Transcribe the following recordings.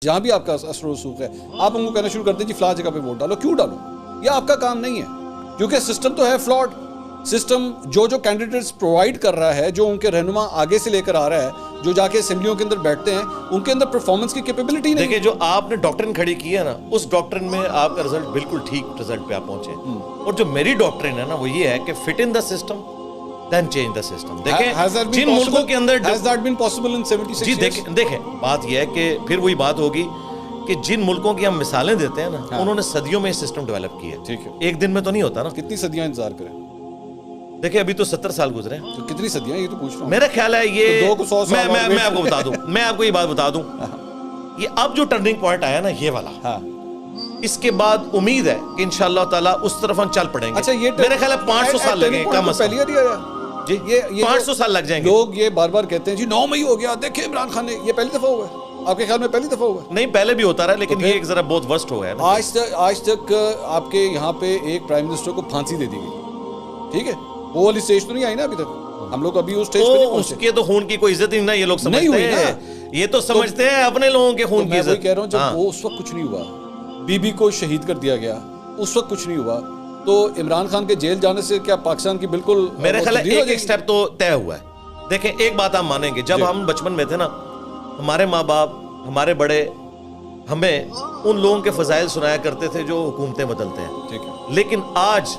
جہاں بھی آپ کا اثر و رسوخ ہے آپ ان کو کہنا شروع کر دیں جی فلاں جگہ پہ ووٹ ڈالو. کیوں ڈالو؟ یہ آپ کا کام نہیں ہے, کیونکہ سسٹم تو ہے فلاڈ. سسٹم جو کینڈیڈیٹس پرووائڈ کر رہا ہے, جو ان کے رہنما آگے سے لے کر آ رہا ہے, جو جا کے اسمبلیوں کے اندر بیٹھتے ہیں, ان کے اندر پرفارمنس کی کیپیبلٹی نہیں. دیکھیں جو آپ نے ڈاکٹرن کھڑی کی ہے نا, اس ڈاکٹرن میں آپ کا رزلٹ بالکل ٹھیک رزلٹ پہ آپ پہنچے. اور جو میری ڈاکٹرن ہے نا وہ یہ ہے کہ fit in the system then change the system. دیکھیں جن ملکوں کے اندر has that been possible in 76 G years؟ دیکھیں بات یہ ہے کہ پھر وہی بات ہوگی کہ جن ملکوں کی ہم مثالیں دیتے ہیں نا انہوں نے صدیوں میں یہ سسٹم ڈیولپ کیا ہے. ٹھیک ہے, ایک دن میں تو نہیں ہوتا نا. کتنی صدیاں انتظار کریں؟ دیکھیں ابھی تو 70 سال گزرے ہیں. تو کتنی صدیاں یہ تو پوچھ رہا ہوں. میرا خیال ہے یہ دو کو 100 سال میں آپ کو بتا دوں, میں آپ کو یہ بات بتا دوں, یہ اب جو ٹرننگ پوائنٹ آیا نا یہ والا, اس کے بعد امید ہے کہ انشاءاللہ تعالیٰ اس طرف ہم چل پڑیں گے. اچھا یہ میرا خیال ہے 500 سال لگیں گے کم از پہلی بار آیا جی, 500 سال لگ جائیں گے. لوگ یہ بار بار کہتے ہیں جی 9 مئی ہو گیا, دیکھیں عمران خان نے, یہ پہلی دفعہ ہوا ہے آپ کے خیال میں؟ پہلی دفعہ ہوا ہے؟ نہیں پہلے بھی ہوتا رہا لیکن یہ ایک ذرا بہت ورسٹ ہو گیا نا. آج تک آپ کے یہاں پہ ایک پرائم منسٹر کو پھانسی دے دی گئی, ٹھیک ہے, وہ والی اسٹیج تو نہیں آئی نا ابھی تک. ہم لوگ ابھی اس اسٹیج پہ نہیں پہنچے. اس کے تو خون کی کوئی عزت نہیں نا, یہ لوگ سمجھتے ہیں, یہ تو سمجھتے ہیں اپنے لوگوں کے خون کی عزت. میں وہی کہہ رہا ہوں, جب وہ اس وقت کچھ نہیں ہوا, بی بی کو شہید کر دیا گیا, اس وقت کچھ نہیں ہوا, تو عمران خان کے جیل جانے سے کیا پاکستان کی بالکل میرے خیال ہے ایک سٹیپ تو طے ہوا ہے. دیکھیں ایک بات آپ مانیں گے, جب ہم بچپن میں تھے نا, ہمارے ماں باپ ہمارے بڑے ہمیں ان لوگوں کے فضائل سنایا کرتے تھے جو حکومتیں بدلتے ہیں. ٹھیک ہے, لیکن آج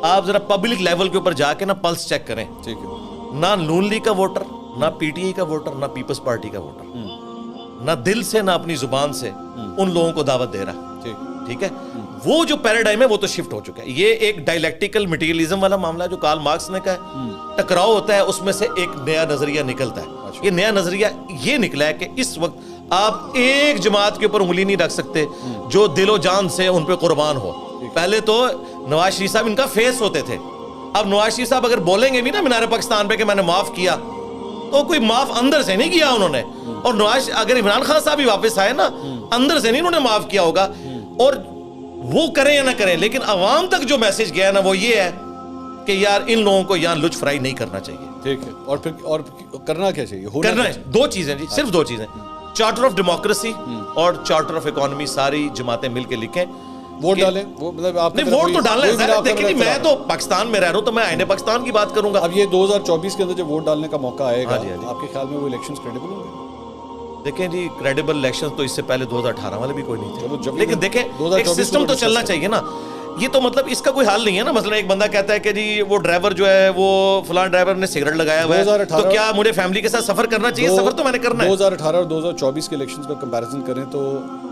آپ ذرا پبلک لیول کے اوپر جا کے نا پلس چیک کریں. ٹھیک ہے, نہ نون لیگ کا ووٹر, نہ پی ٹی آئی کا ووٹر, نہ پیپلز پارٹی کا ووٹر, نہ دل سے نہ اپنی زبان سے ان لوگوں کو دعوت دے رہا. ٹھیک ہے, وہ جو پیراڈائم ہے وہ تو شفٹ ہو چکا ہے. یہ ایک ڈائلیکٹیکل مٹیریلزم والا معاملہ جو کارل مارکس نے کہا ہے, ٹکراؤ ہوتا ہے, اس میں سے ایک نیا نظریہ نکلتا ہے. یہ نیا نظریہ یہ نکلا ہے کہ اس وقت آپ ایک جماعت کے اوپر انگلی نہیں رکھ سکتے جو دل و جان سے ان پہ قربان ہو. پہلے تو نواز شریف صاحب ان کا فیس ہوتے تھے, اب نواز شریف صاحب اگر بولیں گے بھی نا مینار پاکستان پہ کہ میں نے معاف کیا, تو کوئی معاف اندر سے نہیں کیا انہوں نے. اور نواز اگر عمران خان صاحب بھی واپس آئے نا, اندر سے نہیں انہوں نے معاف کیا ہوگا. اور وہ کریں یا نہ کریں, لیکن عوام تک جو میسج گیا نا وہ یہ ہے کہ یار ان لوگوں کو یہاں لچ فرائی نہیں کرنا چاہیے. ٹھیک ہے, اور پھر اور کرنا کیا چاہیے؟ کرنا ہے دو چیزیں جی, صرف دو چیزیں, چارٹر آف ڈیموکریسی اور چارٹر آف اکانومی. ساری جماعتیں مل کے لکھیں, ووٹ ڈالیں. وہ مطلب آپ نہیں ووٹ تو ڈالنا ہے. دیکھیں میں تو پاکستان میں رہ رہا ہوں تو میں آئین پاکستان کی بات کروں گا. اب یہ 2024 کے اندر جب ووٹ ڈالنے کا موقع آئے گا, آپ کے خیال میں وہ الیکشنز کریڈیبل ہوں گے؟ دیکھیں جی کریڈیبل الیکشن تو اس سے پہلے 2018 والے بھی کوئی نہیں تھے, لیکن دیکھیں ایک سسٹم تو چلنا چاہیے نا. یہ تو مطلب اس کا کوئی حال نہیں ہے نا. مثلا ایک بندہ کہتا ہے کہ جی وہ ڈرائیور جو ہے وہ فلاں ڈرائیور نے سگریٹ لگایا ہوا ہے, تو کیا مجھے فیملی کے ساتھ سفر کرنا چاہیے؟ سفر تو میں نے کرنا ہے. 2018 اور 2024 کے الیکشنز کا کمپیریزن کریں تو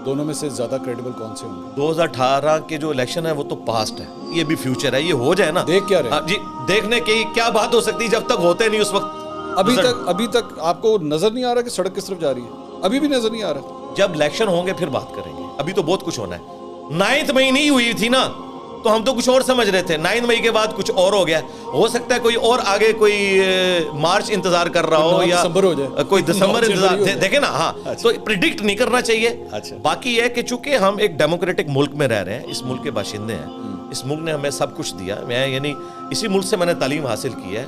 دونوں میں سے زیادہ کریڈیبل کون سے ہوں گے؟ 2018 کے جو الیکشن ہے وہ تو پاسٹ ہے, یہ بھی فیوچر ہے. یہ ہو جائے نا, دیکھ کیا رہے جی دیکھنے کی کیا بات ہو سکتی ہے جب تک ہوتے نہیں اس وقت. ابھی تک آپ کو نظر نہیں آ رہا کہ سڑک کس طرف جا رہی ہے؟ ابھی بھی نظر نہیں آ رہا. جب الیکشن ہوں گے پھر بات کریں گے, ابھی تو بہت کچھ ہونا ہے. 9 مئی نہیں ہوئی تھی نا تو ہم تو کچھ اور سمجھ رہے تھے, 9 مئی کے بعد کچھ اور ہو گیا. ہو سکتا ہے کوئی اور آگے کوئی مارچ انتظار کر رہا ہو یا کوئی دسمبر انتظار. دیکھیں نا, ہاں تو پریڈکٹ نہیں کرنا چاہیے. باقی یہ کہ چونکہ ہم ایک ڈیموکریٹک ملک میں رہ رہے ہیں, اس ملک کے باشندے ہیں, اس ملک نے ہمیں سب کچھ دیا. میں یعنی اسی ملک سے میں نے تعلیم حاصل کی ہے,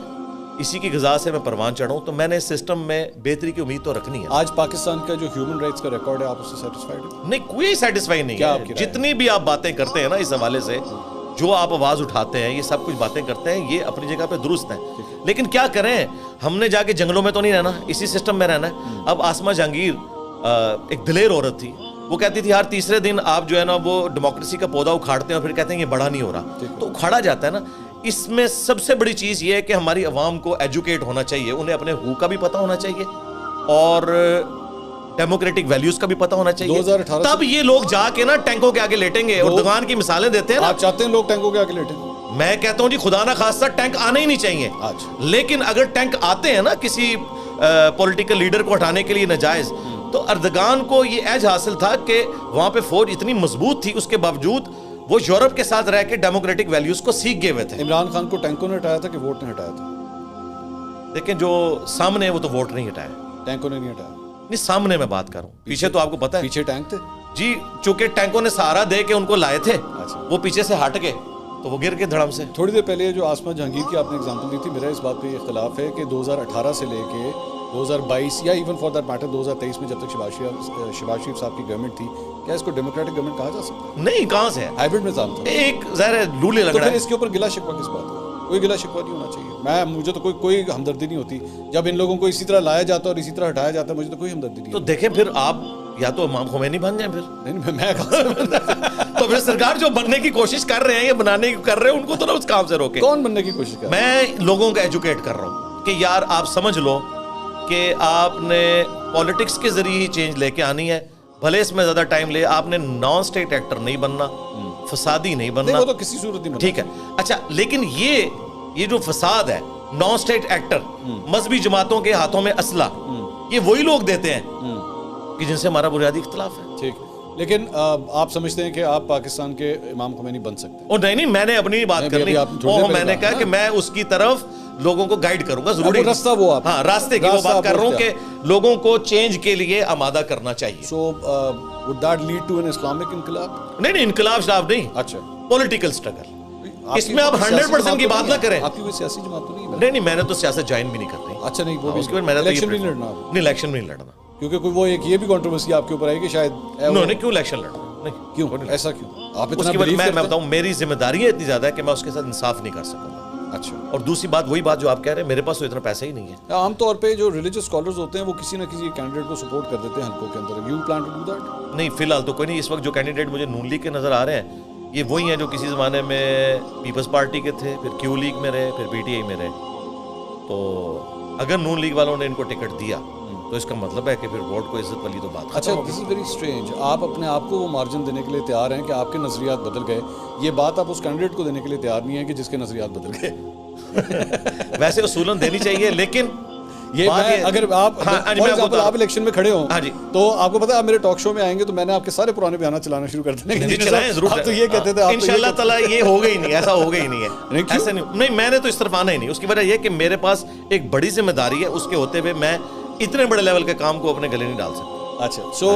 اسی کی غذا سے میں پروان چڑھوں, تو میں نے اس سسٹم میں بہتری کی امید تو رکھنی ہے. آج پاکستان کا جو ہیومن رائٹس کا ریکارڈ ہے, آپ اس سے سیٹسفائیڈ ہیں؟ نہیں, کوئی سیٹسفائی نہیں ہے. جتنی بھی آپ باتیں کرتے ہیں نا اس حوالے سے, جو آپ آواز اٹھاتے ہیں, یہ سب کچھ باتیں کرتے ہیں, یہ اپنی جگہ پہ درست ہیں. لیکن کیا کریں, ہم نے جا کے جنگلوں میں تو نہیں رہنا, اسی سسٹم میں رہنا ہے. اب آسمہ جہانگیر ایک دلیر عورت تھی, وہ کہتی تھی ہر تیسرے دن آپ جو ہے نا وہ ڈیموکریسی کا پودا اکھاڑتے ہیں اور پھر کہتے ہیں یہ بڑا نہیں ہو رہا, تو اکھاڑا جاتا ہے نا. اس میں سب سے بڑی چیز یہ ہے کہ ہماری عوام کو ایجوکیٹ ہونا چاہیے, انہیں اپنے حقوق کا بھی پتہ ہونا چاہیے اور ڈیموکریٹک ویلیوز کا بھی پتہ ہونا چاہیے. تب یہ لوگ جا کے نا ٹینکوں کے آگے لیٹیں گے. اردوغان کی مثالیں دیتے ہیں نا. آپ چاہتے ہیں لوگ ٹینکوں کے آگے لیٹیں؟ میں کہتا ہوں جی خدا نہ خاصہ ٹینک آنا ہی نہیں چاہیے. لیکن اگر ٹینک آتے ہیں نا کسی پولیٹیکل لیڈر کو ہٹانے کے لیے ناجائز, تو اردوغان کو یہ ایج حاصل تھا کہ وہاں پہ فوج اتنی مضبوط تھی, اس کے باوجود وہ یورپ کے ساتھ رہ کے ڈیموکریٹک ویلیوز کو سیکھ گئے ہوئے تھے. عمران خان کو ٹینکوں نے ہٹایا تھا کہ ووٹ نے ہٹایا تھا؟ دیکھیں جو سامنے ہے وہ تو ووٹ نہیں ہٹایا, ٹینکوں نے نہیں ہٹایا. نہیں سامنے میں بات کروں, پیچھے تو آپ کو پتا ہے پیچھے ٹینک تھے جی, چونکہ ٹینکوں نے سہارا دے کے ان کو لائے تھے, وہ پیچھے سے ہٹ کے تو وہ گر کے دھڑم سے. تھوڑی دیر پہلے جو آسمہ جہانگیر کی آپ نے اگزامپل دی تھی, میرا اس بات پہ اختلاف ہے کہ 2018 سے لے کے 2022 یا ایون فار دیٹ میٹر 2023 میں جب تک شہباز شریف صاحب کی گورنمنٹ تھی, کیا اس کو ڈیموکریٹک گورنمنٹ کہا جا سکتا ہے؟ نہیں, کہاں سے ہے, ہائبرڈ نظام تھا. ایک ظاہر ہے لولے لگ تو رہا پھر ہے. اس کے اوپر گلا شکوہ کس بات کا؟ کوئی گلا شکوہ نہیں ہونا چاہیے. مجھے تو کوئی ہمدردی نہیں ہوتی جب ان لوگوں کو اسی طرح لایا جاتا ہے اور اسی طرح ہٹایا جاتا ہے. مجھے تو کوئی ہمدردی نہیں تو دیکھیں پھر آپ یا تو امام خمینی بن جائیں پھر. نہیں, میں کہاں سے تو پھر سرکار جو بننے کی کوشش کر رہے ہیں یا بنانے کی کر رہے ہیں ان کو تو نہ اس کام سے روکے. کون بننے کی کوشش کر رہا ہے؟ میں لوگوں کو ایجوکیٹ کر رہا ہوں کہ یار آپ سمجھ لو کہ آپ نے پولیٹکس کے ذریعے ہی چینج لے کے آنی ہے, بھلے اس میں زیادہ ٹائم لے. آپ نے نان اسٹیٹ ایکٹر نہیں بننا, فسادی نہیں بننا. وہ تو کسی صورت نہیں بننا. ٹھیک ہے, اچھا, لیکن یہ جو فساد ہے, نان اسٹیٹ ایکٹر, مذہبی جماعتوں کے ہاتھوں میں اسلحہ, یہ وہی لوگ دیتے ہیں کہ جن سے ہمارا بنیادی اختلاف ہے. ٹھیک, لیکن آپ سمجھتے ہیں کہ آپ پاکستان کے امام خمینی بن سکتے ہیں؟ اور نہیں, میں نے اپنی بات کرنی, میں نے کہا کہ میں اس کی طرف لوگوں کو گائیڈ کروں گا. ضروری راستہ وہ آپ, ہاں, راستے کی وہ بات کر رہا ہوں کہ لوگوں کو چینج کے لیے آمادہ کرنا چاہیے. سو would that lead to an Islamic انقلاب؟ نہیں, انقلاب شلاب نہیں, اچھا, پولیٹیکل اسٹرگل. اس میں آپ 100% کی بات نہ کریں. آپ کی کوئی سیاسی جماعت تو نہیں؟ نہیں, میں نے تو سیاست جوائن بھی نہیں کرنی. اچھا, نہیں, وہ اس کے بعد میں نے الیکشن نہیں لڑنا. نہیں, الیکشن نہیں لڑنا, کیونکہ کوئی وہ ایک یہ بھی کنٹروورسی آپ کے اوپر آئی کہ شاید نہیں, کیوں الیکشن لڑنا, نہیں, کیوں, ایسا کیوں؟ آپ اس کے بعد میں بتاؤں میری ذمہ داریاں اتنی زیادہ ہے کہ میں اس کے ساتھ انصاف نہیں کر سکوں گا. اچھا, اور دوسری بات وہی بات جو آپ کہہ رہے ہیں, میرے پاس تو اتنا پیسہ ہی نہیں ہے. عام طور پہ جو ریلیجیس اسکالرز ہوتے ہیں وہ کسی نہ کسی کینڈیڈیٹ کو سپورٹ کر دیتے ہیں حلقوں کے اندر. You plan to do that? نہیں, فی الحال تو کوئی نہیں. اس وقت جو کینڈیڈیٹ مجھے نون لیگ کے نظر آ رہے ہیں یہ وہی ہیں جو کسی زمانے میں پیپلز پارٹی کے تھے, پھر کیو لیگ میں رہے, پھر پی ٹی آئی میں رہے. تو اگر نون لیگ والوں نے ان کو ٹکٹ دیا تو اس کا مطلب ہے کہ پھر ووٹ کو عزت والی تو بات. اچھا, دس از ویری اسٹرینج. آپ اپنے آپ کو وہ مارجن دینے کے لیے تیار ہیں کہ آپ کے نظریات بدل گئے, یہ بات آپ اس کینڈیڈیٹ کو دینے کے لیے تیار نہیں ہے کہ جس کے نظریات بدل گئے. ویسے اصولاً دینی چاہیے, لیکن یہ اگر آپ آپ الیکشن میں کھڑے ہوں تو آپ کو پتا ہے آپ میرے ٹاک شو میں آئیں گے تو میں نے آپ کے سارے پرانے بیانات چلانا شروع کر دینے. آپ تو یہ کہتے تھے انشاءاللہ تعالیٰ یہ ہوگا ہی نہیں, ایسا ہوگا ہی نہیں ہے, ایسا نہیں. میں نے تو اس طرف آنا ہی نہیں. اس کی وجہ یہ کہ میرے پاس ایک بڑی ذمہ داری ہے, اس کے ہوتے ہوئے میں اتنے بڑے لیول کے کام کو اپنے گلے نہیں ڈال سکتا. اچھا, سو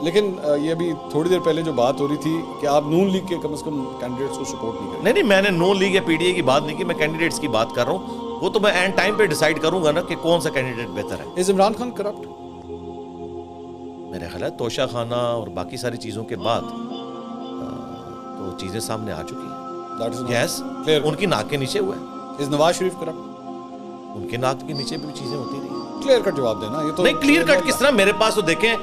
لیکن یہ ابھی تھوڑی دیر پہلے جو بات ہو رہی تھی کہ آپ نون لیگ کے کم از کم کینڈیڈیٹس کو سپورٹ نہیں کریں. نہیں, میں نے نون لیگ یا پی ٹی آئی کی بات نہیں کی, میں کینڈیڈیٹس کی بات کر رہا ہوں. وہ تو میں اینڈ ٹائم پہ ڈیسائیڈ کروں گا نا کہ کون سا کینڈیڈیٹ بہتر ہے. از عمران خان کرپٹ؟ میرے خیال ہے توشہ خانہ اور باقی ساری چیزوں کے بعد تو چیزیں سامنے آ چکی ہیں. یس, ان کی ناک کے نیچے ہوا ہے. از نواز شریف کرپٹ؟ ان کے ناک کے نیچے بھی چیزیں ہوتی رہی. کلیئر کٹ جواب دینا. یہ تو نہیں, کلیئر کٹ کس طرح؟ میرے پاس تو دیکھیں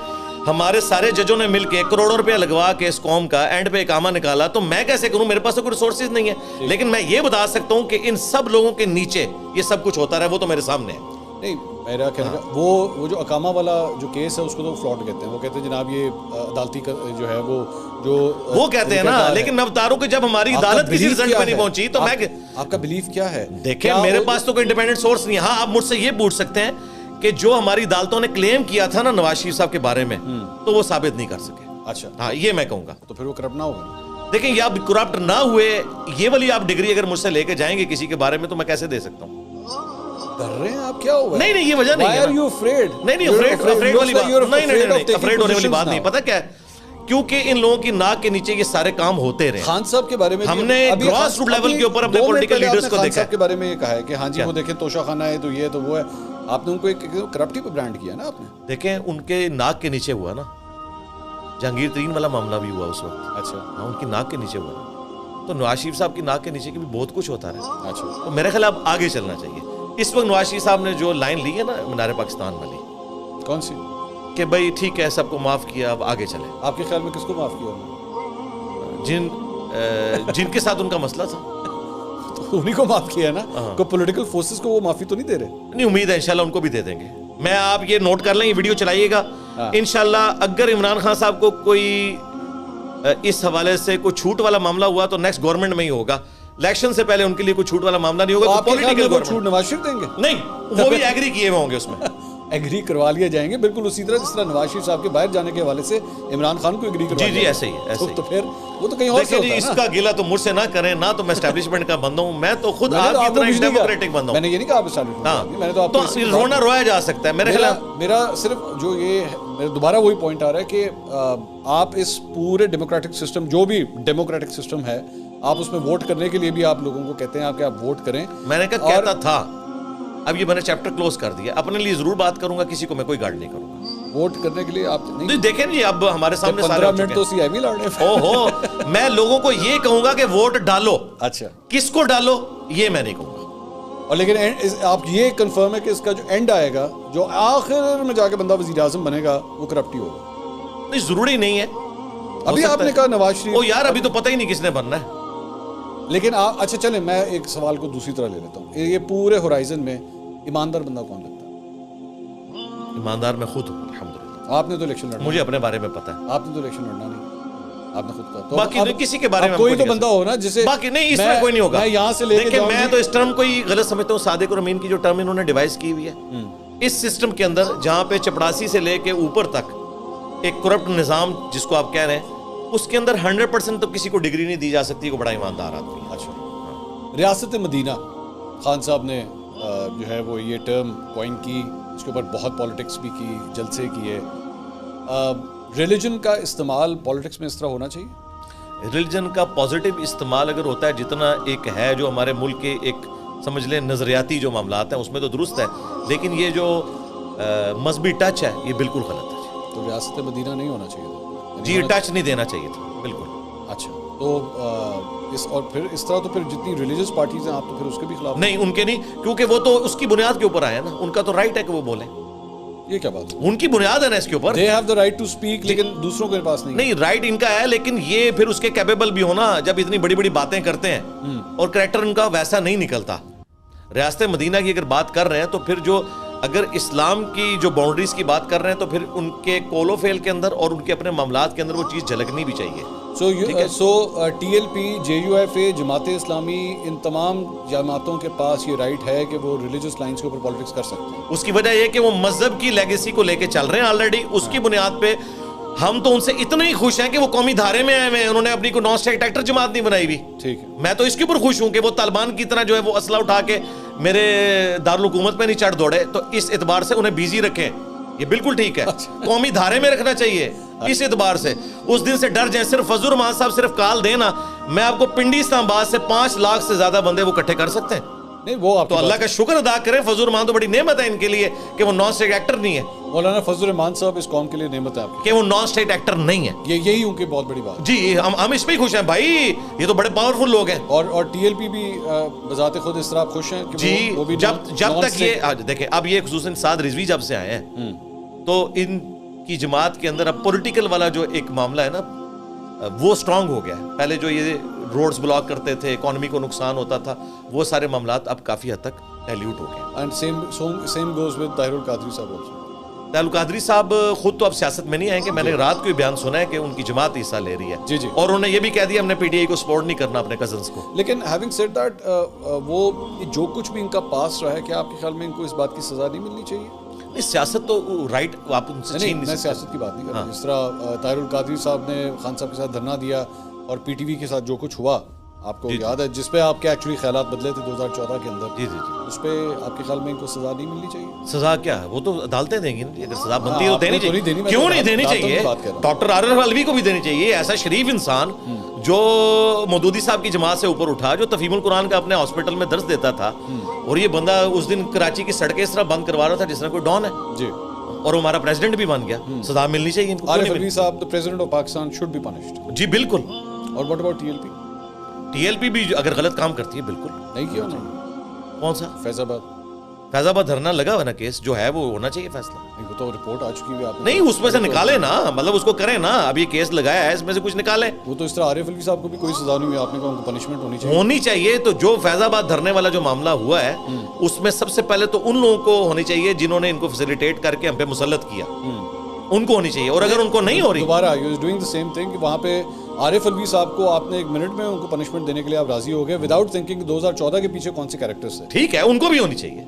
ہمارے سارے ججوں نے مل کے کروڑوں روپیہ لگوا کے اس قوم کا اینڈ پہ اقامہ نکالا, تو میں کیسے کروں؟ میرے پاس تو کوئی ریسورسز نہیں ہے. لیکن میں یہ بتا سکتا ہوں کہ ان سب لوگوں کے نیچے یہ سب کچھ ہوتا رہا, وہ تو میرے سامنے ہے. نہیں, میرا کہنے کا وہ جو اقامہ والا جو کیس ہے اس کو تو فلاٹ کہتے ہیں. وہ کہتے ہیں جناب یہ عدالتی جو ہے وہ کہتے ہیں نا, لیکن میں بتا رہا ہوں کہ جب ہماری عدالت کسی رزلٹ پہ نہیں پہنچی تو میں, آپ کا بلیف کیا ہے؟ دیکھیں میرے پاس تو کوئی انڈیپینڈنٹ سورس نہیں ہے. ہاں, آپ مجھ سے یہ پوچھ سکتے ہیں کہ جو ہماری عدالتوں نے کلیم کیا تھا نا نواز شریف صاحب کے بارے میں, تو وہ ثابت نہیں کر سکے. اچھا, ہاں, یہ میں کہوں گا. تو پھر وہ کرپٹ نہ ہوگا. دیکھیں, یہ آپ کرپٹ نہ ہوئے, یہ والی آپ ڈگری اگر مجھ سے لے کے جائیں گے کسی کے بارے میں تو میں کیسے دے سکتا ہوں؟ ڈر رہے ہیں آپ؟ کیا ہوا؟ نہیں, یہ وجہ نہیں ہے. نہیں, افریڈ والی بات نہیں, افریڈ ہونے والی بات نہیں. پتہ کیا ہے, کیونکہ ان لوگوں کی ناک کے نیچے یہ سارے کام ہوتے رہے. خان صاحب کے بارے میں ہم نے گراس روٹ لیول کے اوپر اپنے پولیٹیکل لیڈرز کو دیکھا. خان کے بارے میں یہ کہا ہے کہ ہاں جی وہ دیکھیں توشہ خانہ ہے تو یہ تو وہ ہے. آپ نے ان کو ایک کرپٹی پہ برانڈ کیا نا آپ نے. دیکھیں ان کے ناک کے نیچے ہوا نا, جہانگیر ترین والا معاملہ بھی ہوا اس وقت. اچھا, ہاں, ان کی ناک کے نیچے ہوا. تو نواز شریف صاحب کی ناک کے نیچے کی بھی بہت کچھ ہوتا ہے. اچھا, تو میرے خیال اب آگے چلنا چاہیے. اس وقت نواز شریف صاحب نے جو لائن لی ہے نا مینار پاکستان والی, کون سی؟ کہ بھائی ٹھیک ہے سب کو معاف کیا, اب آگے چلیں. آپ کے خیال میں کس کو معاف کیا؟ جن کے ساتھ ان کا مسئلہ تھا انہیں کو معاف کیا نا. کوئی پولیٹیکل فورسز کو وہ معافی تو نہیں دے رہے؟ نہیں, امید ہے انشاءاللہ ان کو بھی دے دیں گے. میں, آپ یہ نوٹ کر لیں, یہ ویڈیو چلائیے گا انشاءاللہ. اگر عمران خان صاحب کو کوئی اس حوالے سے کوئی چھوٹ والا معاملہ ہوا تو نیکسٹ گورنمنٹ میں ہی ہوگا. الیکشن سے پہلے ان کے لیے کوئی چھوٹ والا معاملہ نہیں ہوگا. پولیٹیکل چھوٹ نواز شریف دیں گے؟ نہیں, وہ بھی ایگری کیے ہوئے ہوں گے اس میں. ایگری کروا لیے جائیں گے بالکل اسی طرح جس طرح نواز شریف صاحب کے باہر جانے کے حوالے سے عمران خان کو ایگری کروا. جی, ایسے ہی ہے. تو پھر وہ تو کہیں اور سے ہوتا ہے. اس کا گلہ تو مجھ سے نہ کریں, نہ تو میں اسٹیبلشمنٹ کا بندہ ہوں, میں تو خود آپ کی طرح ڈیموکریٹک بندہ ہوں. میں نے یہ نہیں کہا آپ اسٹیبلشمنٹ, میں نے تو آپ کو رونا رویا جا سکتا ہے. میرے خلاف میرا صرف جو یہ میرا دوبارہ وہی پوائنٹ آ رہا ہے کہ آپ اس پورے ڈیموکریٹک سسٹم, جو بھی ڈیموکریٹک سسٹم ہے, آپ اس میں ووٹ کرنے کے لیے بھی آپ لوگوں کو کہتے ہیں کہ آپ ووٹ کریں. میں نے کہا کہتا تھا, اب یہ میں نے چیپٹر کلوز کر دیا. اپنے لیے ضرور بات کروں گا, کسی کو میں کوئی گارڈ نہیں کروں گا. ووٹ کرنے کے لیے آپ نہیں دیکھیں جی, اب ہمارے سامنے 15 منٹ تو سی ایم ہی لڑنے. اوہو, میں لوگوں کو یہ کہوں گا کہ ووٹ ڈالو. اچھا, کس کو ڈالو یہ میں نہیں کہوں گا. اور لیکن آپ یہ کنفرم ہے کہ اس کا جو اینڈ آئے گا, جو آخر میں جا کے بندہ وزیر اعظم بنے گا, وہ کرپٹ ہی ہوگا؟ نہیں, ضروری نہیں ہے. ابھی آپ نے کہا نواز شریف, او یار ابھی تو پتہ ہی نہیں کس نے بننا ہے. لیکن اچھا چلیں میں ایک سوال کو دوسری طرح لے لیتا ہوں. یہ پورے ہورائزن میں ایماندار بندہ کون لگتا ہے؟ ایماندار میں خود ہوں الحمدللہ. آپ نے تو الیکشن لڑنا, مجھے اپنے بارے میں پتہ ہے. آپ نے تو الیکشن لڑنا نہیں, آپ نے خود کہا. باقی کسی کے بارے میں کوئی تو بندہ ہو نا جسے, باقی نہیں, اس میں کوئی نہیں ہوگا. میں یہاں سے لے کے دیکھیں, میں تو اس ٹرم کو ہی غلط سمجھتا ہوں. صادق اور امین کی جو ٹرم انہوں نے ڈیوائز کی ہوئی ہے, اس سسٹم کے اندر جہاں پہ چپڑاسی سے لے کے اوپر تک ایک کرپٹ نظام جس کو آپ کہہ رہے ہیں, اس کے اندر 100% تو کسی کو ڈگری نہیں دی جا سکتی کہ بڑا ایماندار آدمی ہے. اچھا, ریاست مدینہ خان صاحب نے جو ہے وہ یہ ٹرم کوائن کی, اس کے اوپر بہت پالیٹکس بھی کی, جلسے کیے. ریلیجن کا استعمال پالیٹکس میں اس طرح ہونا چاہیے؟ ریلیجن کا پازیٹیو استعمال اگر ہوتا ہے, جتنا ایک ہے جو ہمارے ملک کے ایک سمجھ لیں نظریاتی جو معاملات ہیں اس میں تو درست ہے, لیکن یہ جو مذہبی ٹچ ہے یہ بالکل غلط ہے. تو ریاست مدینہ نہیں ہونا چاہیے تھا جی, ٹچ نہیں دینا چاہیے تھا بالکل. اچھا, تو اور پھر اس طرح تو پھر جتنی ریلیجس پارٹیز ہیں آپ تو پھر اس کے بھی خلاف نہیں, ان کے نہیں, کیونکہ وہ تو اس کی بنیاد کے اوپر آئے ہیں نا, ان کا تو رائٹ ہے کہ وہ بولیں. یہ کیا بات ہے؟ ان کی بنیاد ہے نا اس کے اوپر. they have the right to speak, لیکن دوسروں کے پاس نہیں. رائٹ ان کا ہے, لیکن یہ پھر اس کے کیپیبل بھی ہونا, جب اتنی بڑی بڑی باتیں کرتے ہیں اور کریکٹر ان کا ویسا نہیں نکلتا. ریاست مدینہ کی اگر بات کر رہے ہیں تو پھر جو اگر اسلام کی جو باؤنڈریز کی بات کر رہے ہیں تو پھر ان کے کول و فیل کے اندر اور ان کے اپنے معاملات کے اندر وہ چیز جھلکنی بھی چاہیے. So T L P, J U F A, Jamaat Islami, ان تمام جماعتوں کے پاس یہ رائٹ ہے کہ وہ ریلیجس لائنز کے اوپر پالیٹکس کر سکتے ہیں. اس کی وجہ یہ کہ وہ مذہب کی لیگیسی کو لے کے چل رہے ہیں آلریڈی. اس کی بنیاد پہ ہم تو ان سے اتنے ہی خوش ہیں کہ وہ قومی دھارے میں آئے ہوئے ہیں. انہوں نے اپنی کو نان اسٹیٹ ایکٹر جماعت نہیں بنائی ہوئی. ٹھیک ہے, میں تو اس کے اوپر خوش ہوں کہ وہ طالبان کی طرح جو ہے وہ اسلحہ اٹھا کے میرے دارالحکومت پہ نہیں چڑھ دوڑے. تو اس اعتبار سے انہیں بیزی رکھیں, یہ بالکل ٹھیک ہے. قومی دھارے میں رکھنا چاہیے اس اعتبار سے. اس دن سے ڈر جائیں. صرف فضل الرحمان صاحب صرف کال دینا, میں آپ کو پنڈی اسلام آباد سے 5 لاکھ سے زیادہ بندے وہ اکٹھے کر سکتے ہیں. نہیں وہ آپ تو اللہ کا شکر ادا کریں. فضل الرحمان تو بڑی نعمت ہے ان کے لیے کہ وہ نان اسٹیٹ ایکٹر نہیں ہے. مولانا فضل الرحمان صاحب اس قوم کے لیے نعمت ہے آپ کی کہ وہ نان اسٹیٹ ایکٹر نہیں ہے. یہی ان کی بہت بڑی بات. جی, ہم اس پہ ہی خوش ہیں بھائی, یہ تو بڑے پاورفل لوگ ہیں. اور ٹی ایل پی بھی بذات خود اس طرح خوش ہیں کہ جی, وہ بھی جب تک یہ دیکھیں, اب یہ خصوصاً سعد رضوی جب سے آئے ہیں تو ان کی جماعت کے اندر اب پولیٹیکل والا جو ایک معاملہ ہے نا وہ سٹرونگ ہو گیا ہے. پہلے جو یہ روڈز بلاک کرتے تھے, اکانومی کو نقصان ہوتا تھا, وہ سارے معاملات اب کافی حد تک ڈائلیوٹ ہو گئے. And same goes with Tahir ul-Qadri صاحب آلسو. طاہر القادری صاحب خود تو اب سیاست میں نہیں آئیں گے. میں نے رات کو بیان سنا ہے کہ ان کی جماعت حصہ لے رہی ہے. جی جی, اور انہوں نے یہ بھی کہہ دیا ہم نے پی ٹی آئی کو سپورٹ نہیں کرنا اپنے کزنس کو. لیکن ہیونگ سیڈ دیٹ وہ جو کچھ بھی ان کا پاس رہا ہے, کیا آپ کے خیال میں ان کو اس بات کی سزا نہیں ملنی چاہیے؟ سیاست تو رائٹ آپ ان سے نہیں, میں سیاست کی بات نہیں کر رہا. جس طرح طاہر القادری صاحب نے خان صاحب کے ساتھ دھرنا دیا اور پی ٹی وی کے ساتھ جو کچھ ہوا آپ کو یاد ہے, جس پہ آپ کے ایکچولی خیالات بدلے تھے 2014 کے اندر. جی جی, اس پہ آپ کے خیال میں ان کو سزا نہیں ملنی چاہیے؟ سزا کیا ہے, وہ تو عدالتیں دیں گی نا. اگر سزا بنتی ہے تو دینی چاہیے. کیوں نہیں دینی چاہیے؟ ڈاکٹر عارف علوی کو بھی دینی چاہیے. ایسا شریف انسان جو مودودی صاحب کی جماعت سے اوپر اٹھا, جو تفہیم القرآن کا اپنے ہاسپٹل میں درس دیتا تھا, اور یہ بندہ اس دن کراچی کی سڑکیں اس طرح بند کروا رہا تھا جس طرح کوئی ڈان ہے. جی, اور وہ ہمارا پریزیڈنٹ بھی بن گیا. سزا ملنی چاہیے ان کو. عارف علوی صاحب the president of Pakistan should be punished. جی بالکل. اور what about TLP? TLP بھی اگر غلط کام کرتی ہے بالکل. نہیں کیا انہوں نے. کون سا؟ فیض آباد دھرنا لگا ہوا نا, کیس جو ہے وہ ہونا چاہیے فیصلہ. وہ تو رپورٹ آ چکی ہے. نہیں, اس میں سے نکالے نا, مطلب اس کو کریں نا. اب یہ کیس لگایا ہے, اس میں سے کچھ نکالیں. وہ تو اس طرح عارف علوی صاحب کو بھی کوئی سزا نہیں ہوئی, آپ نے کہا ان کو پنشمنٹ ہونی چاہیے. تو جو فیض آباد دھرنے والا جو معاملہ ہوا ہے اس میں سب سے پہلے تو ان لوگوں کو ہونی چاہیے جنہوں نے ان کو فیسیلیٹیٹ کر کے ہم پہ مسلط کیا, ان کو ہونی چاہیے. اور اگر ان کو نہیں ہو رہی دوبارہ you is doing the same thing کہ وہاں پہ عارف علوی صاحب کو آپ نے 1 منٹ میں ان کو پنشمنٹ دینے کے لیے آپ راضی ہو گئے وداؤٹ تھنکنگ 2014 کے پیچھے کون سے کیریکٹرز تھے. ٹھیک ہے, ان کو بھی ہونی چاہیے.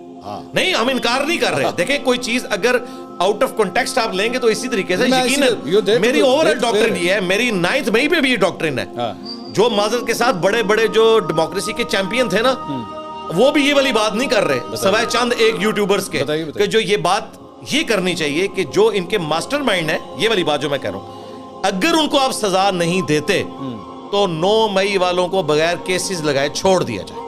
نہیں, ہم انکار نہیں کر رہے. دیکھیں, کوئی چیز اگر آؤٹ آف کانٹیکسٹ آپ لیں گے تو اسی طریقے سے یقیناً میری اوور ڈاکٹرن یہ ہے, میری 9 مئی پہ بھی یہ ڈاکٹرن ہے. جو معذرت کے ساتھ بڑے بڑے جو ڈیموکریسی کے چیمپئن تھے نا, وہ بھی یہ والی بات نہیں کر رہے, سوائے چند ایک یوٹیوبرز کے, کہ جو یہ بات یہ کرنی چاہیے کہ جو ان کے ماسٹر مائنڈ ہے, یہ والی بات جو میں کہہ رہا ہوں, اگر ان کو آپ سزا نہیں دیتے تو 9 مئی والوں کو بغیر کیسز لگائے چھوڑ دیا جائے.